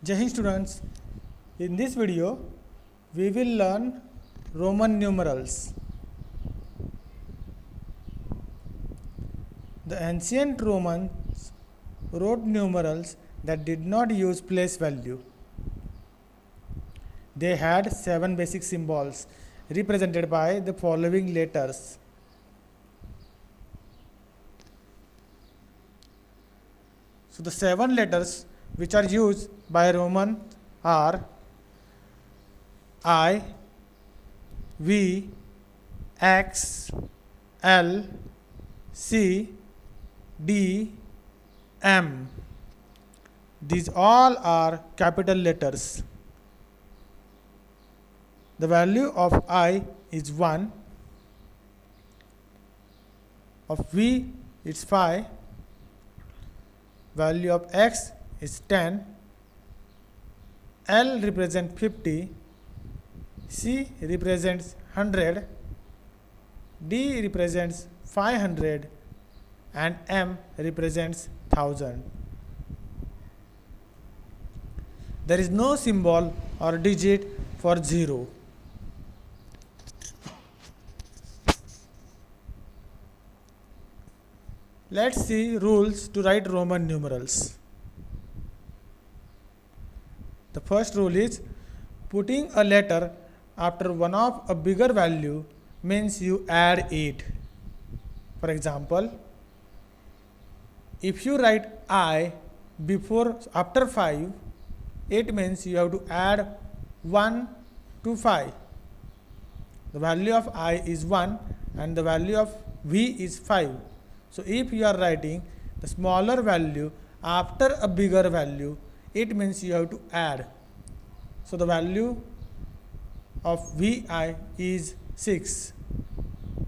Jai Hind students, in this video we will learn Roman numerals. The ancient Romans wrote numerals that did not use place value. They had 7 basic symbols represented by the following letters. So the 7 letters which are used by Roman are I, V, X, L, C, D, M. These all are capital letters. The value of I is 1, of V is 5, value of X is 10, L represents 50, C represents 100, D represents 500, and M represents 1000. There is no symbol or digit for 0. Let's see rules to write Roman numerals. The first rule is putting a letter after one of a bigger value means you add it. For example, if you write I after 5, it means you have to add 1 to 5. The value of I is 1 and the value of V is 5. So if you are writing the smaller value after a bigger value, it means you have to add. So the value of Vi is 6.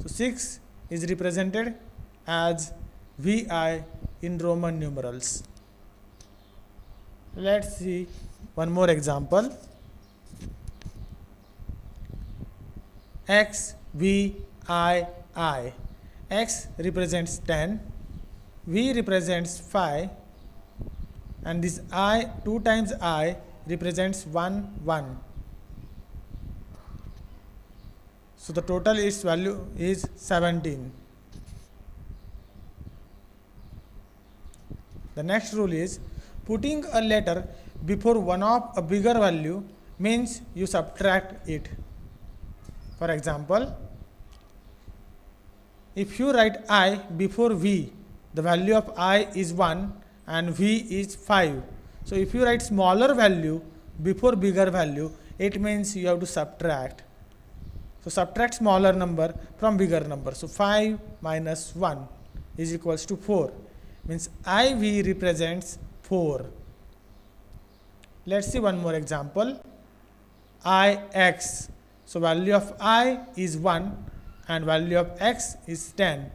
So 6 is represented as Vi in Roman numerals. Let's see one more example. X, V, I. X represents 10, V represents 5, and this I, 2 times I represents 1. So the total is value is 17. The next rule is putting a letter before one of a bigger value means you subtract it. For example, if you write I before V, the value of I is 1 and V is 5. So if you write smaller value before bigger value, it means you have to subtract. So subtract smaller number from bigger number. So 5 minus 1 is equals to 4. Means IV represents 4. Let's see one more example. IX. So value of I is 1 and value of X is 10.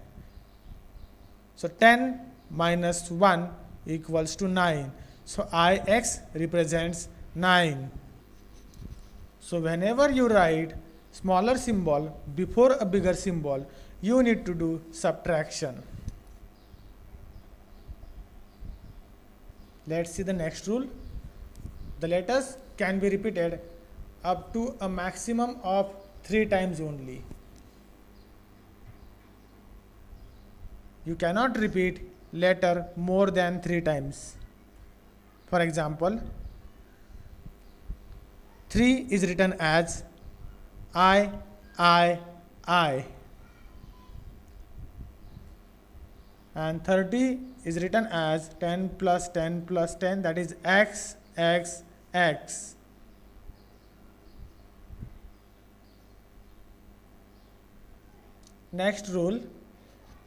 So 10 minus 1 equals to 9. So IX represents 9. So whenever you write smaller symbol before a bigger symbol, you need to do subtraction. Let's see the next rule. The letters can be repeated up to a maximum of 3 times only. You cannot repeat letter more than 3 times. For example, 3 is written as I. And 30 is written as 10 plus 10 plus 10, that is X. Next rule,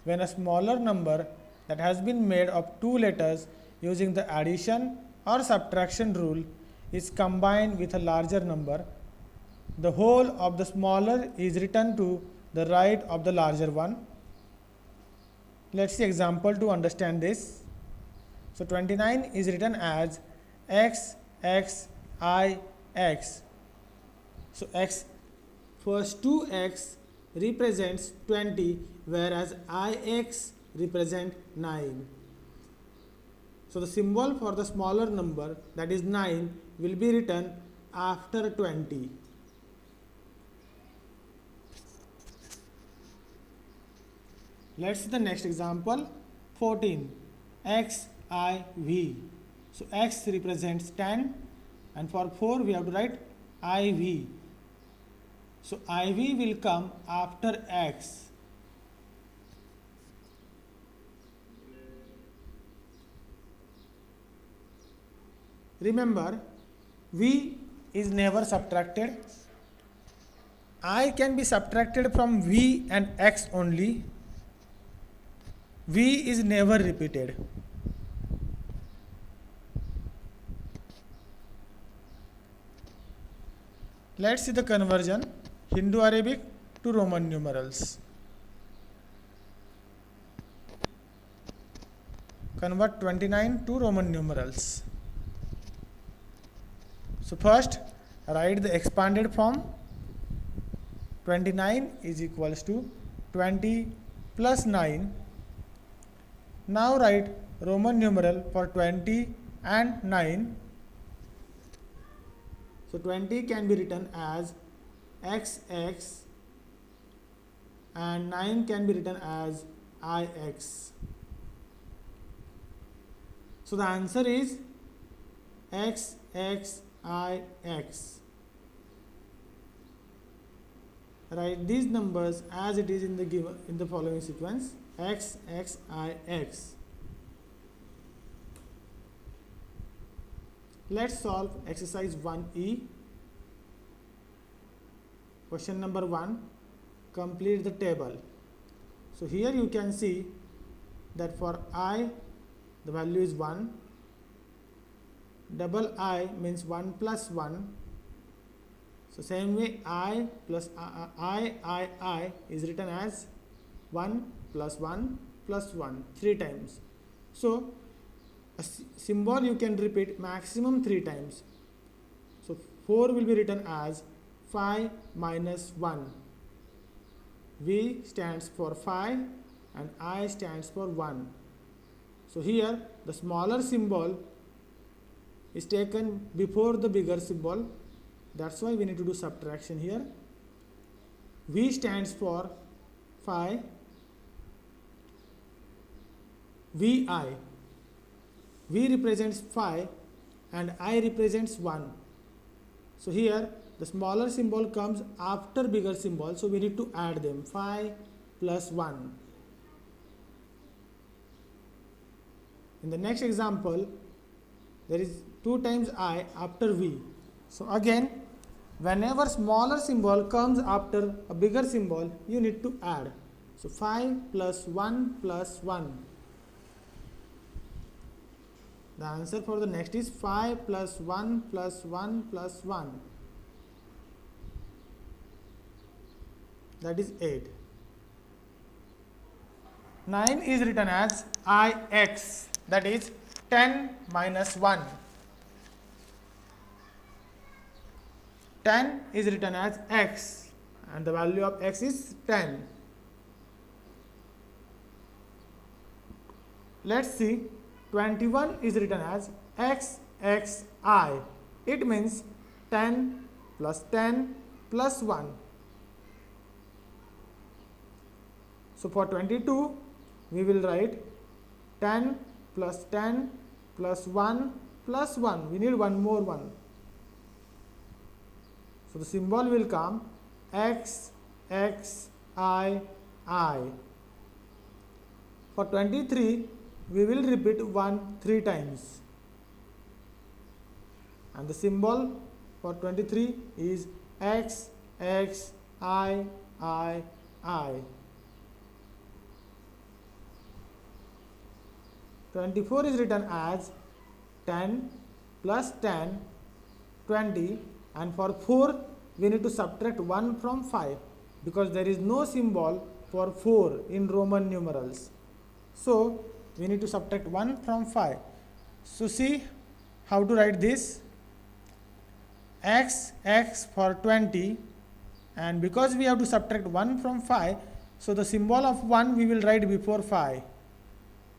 when a smaller number that has been made of 2 letters using the addition or subtraction rule is combined with a larger number, the whole of the smaller is written to the right of the larger one. Let's see example to understand this. So 29 is written as X. So X, first 2X represents 20, whereas Ix represent 9. So the symbol for the smaller number, that is 9, will be written after 20. Let's see the next example. 14. XIV. So X represents 10, and for 4 we have to write IV. So IV will come after X. Remember, V is never subtracted. I can be subtracted from V and X only. V is never repeated. Let's see the conversion, Hindu Arabic to Roman numerals. Convert 29 to Roman numerals. So first, write the expanded form. 29 is equals to 20 plus 9. Now write Roman numeral for 20 and 9. So 20 can be written as XX and 9 can be written as IX. So the answer is XXIX. Write these numbers as it is in the following sequence: XXIX. Let's solve exercise 1E. Question number 1. Complete the table. So here you can see that for I the value is 1. Double I means 1 plus 1. So same way I plus I is written as 1 plus 1 plus 1 3 times. So a symbol you can repeat maximum 3 times. So 4 will be written as 5 minus 1. V stands for 5 and I stands for 1. So here the smaller symbol is taken before the bigger symbol. That's why we need to do subtraction here. V stands for 5. VI. V represents 5 and I represents 1. So here the smaller symbol comes after bigger symbol, so we need to add them. 5 plus 1. In the next example, there is 2 times I after V. So again, whenever smaller symbol comes after a bigger symbol, you need to add. So 5 plus 1 plus 1. The answer for the next is 5 plus 1 plus 1 plus 1. That is 8. 9 is written as IX. That is 10 minus 1. 10 is written as X and the value of X is 10. Let's see. 21 is written as XXI. It means 10 plus 10 plus 1. So for 22, we will write 10 plus 10 plus 1 plus 1. We need one more 1. So the symbol will come XXII. For 23, we will repeat 1 3 times. And the symbol for 23 is XXIII. 24 is written as 10 plus 10, 20, and for 4 we need to subtract 1 from 5 because there is no symbol for 4 in Roman numerals. So we need to subtract 1 from 5. So see how to write this. X for 20, and because we have to subtract 1 from 5, so the symbol of 1 we will write before 5.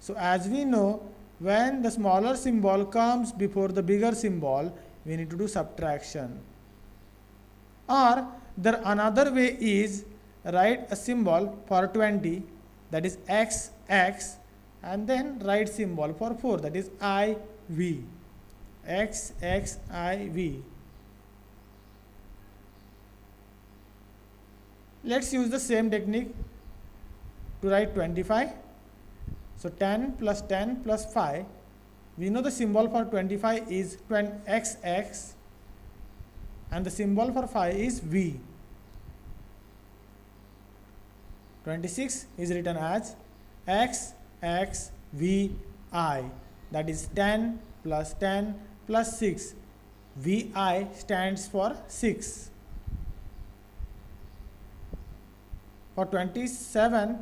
So as we know when the smaller symbol comes before the bigger symbol, we need to do subtraction. Or the another way is write a symbol for 20, that is x, and then write symbol for 4, that is IV. X, IV. Let's use the same technique to write 25. So 10 plus 10 plus 5. We know the symbol for 25 is XX and the symbol for 5 is V. 26 is written as XXVI, that is 10 plus 10 plus 6. VI stands for 6. For 27,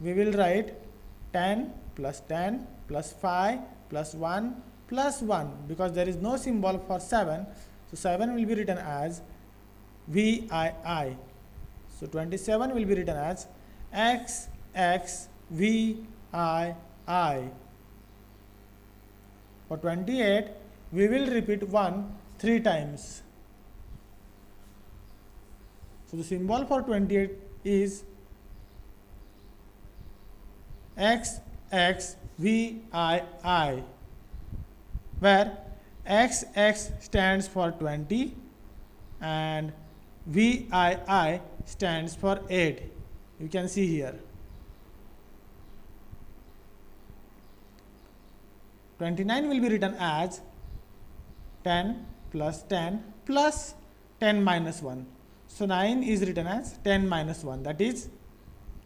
we will write 10 plus 10 plus 5 plus 1 plus 1, because there is no symbol for 7. So 7 will be written as VII. So 27 will be written as XXVII. For 28, we will repeat 1 3 times. So the symbol for 28 is XXVII, where XX stands for 20 and VII stands for 8. You can see here. 29 will be written as 10 plus 10 plus 10 minus 1. So 9 is written as 10 minus 1, that is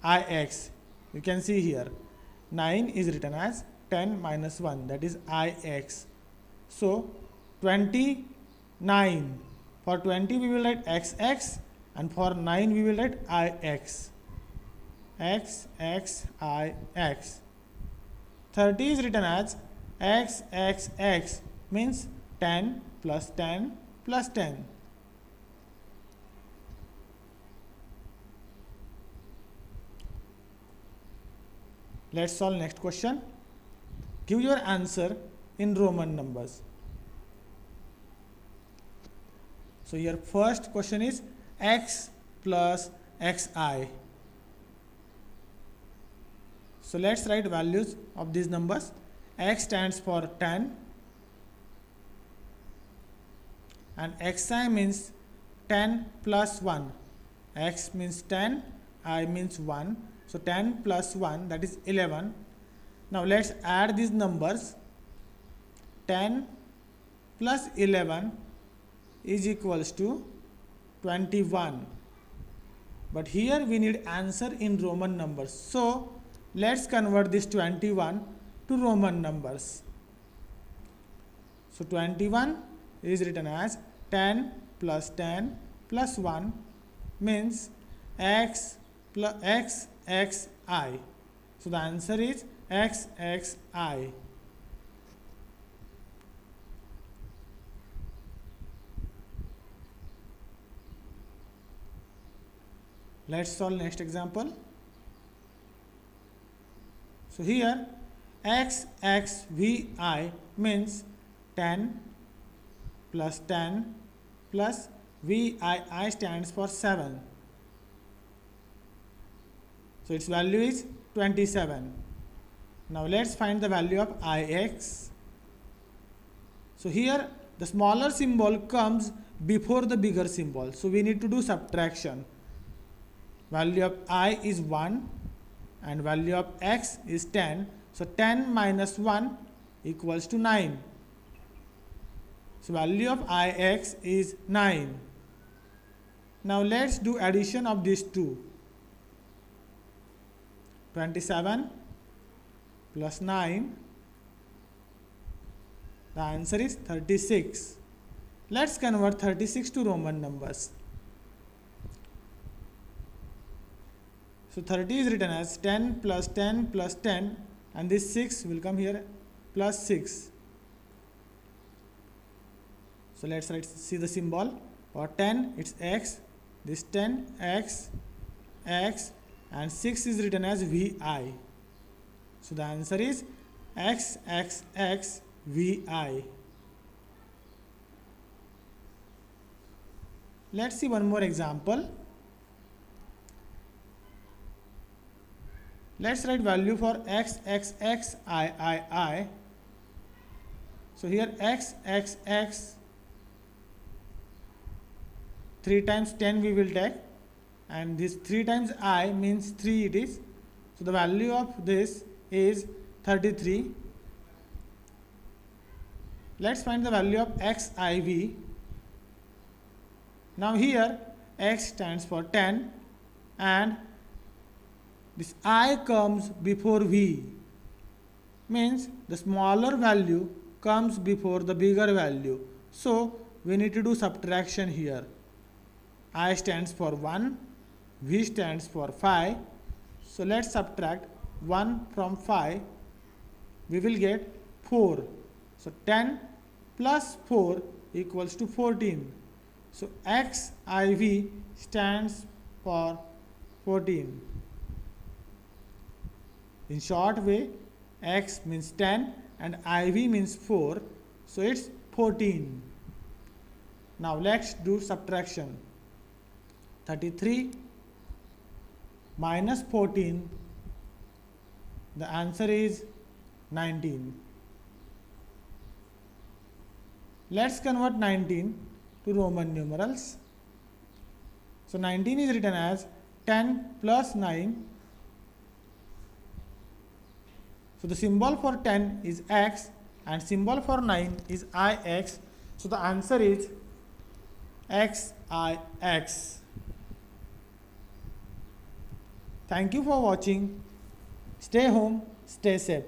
IX. You can see here 9 is written as 10 minus 1, that is IX. So 29. For 20 we will write XX and for 9 we will write IX. XXIX. 30 is written as XXX, means 10 plus 10 plus 10. Let's solve next question. Give your answer in Roman numbers. So your first question is x plus xi. So let's write values of these numbers. X stands for 10 and xi means 10 plus 1. X means 10, I means 1. So 10 plus 1, that is 11. Now let's add these numbers. 10 plus 11 is equals to 21. But here we need answer in Roman numbers. So let's convert this 21 to Roman numbers. So 21 is written as 10 plus 10 plus 1 means x plus xxi. So the answer is xxi. Let's solve next example. So here XXVI means 10 plus 10 plus VII stands for 7. So its value is 27. Now let's find the value of IX. So here the smaller symbol comes before the bigger symbol. So we need to do subtraction. Value of I is 1 and value of X is 10. So 10 minus 1 equals to 9. So value of IX is 9. Now let's do addition of these two. 27 plus 9. The answer is 36. Let's convert 36 to Roman numbers. So 30 is written as 10 plus 10 plus 10, and this 6 will come here plus 6. So let's see the symbol. For 10 it's X, this 10 X, X, and 6 is written as VI. So the answer is XXXVI. Let's see one more example. Let's write value for XXXIII. So here XXX 3 times 10 we will take, and this 3 times I means 3 it is. So the value of this is 33. Let's find the value of XIV. Now here X stands for 10 and this I comes before V, means the smaller value comes before the bigger value. So we need to do subtraction here. I stands for 1, V stands for 5. So let's subtract 1 from 5. We will get 4. So 10 plus 4 equals to 14. So XIV stands for 14. In short way, X means 10 and IV means 4. So it's 14. Now let's do subtraction. 33 minus 14, the answer is 19. Let's convert 19 to Roman numerals. So 19 is written as 10 plus 9. So the symbol for 10 is X and symbol for 9 is IX. So the answer is XIX. Thank you for watching. Stay home, stay safe.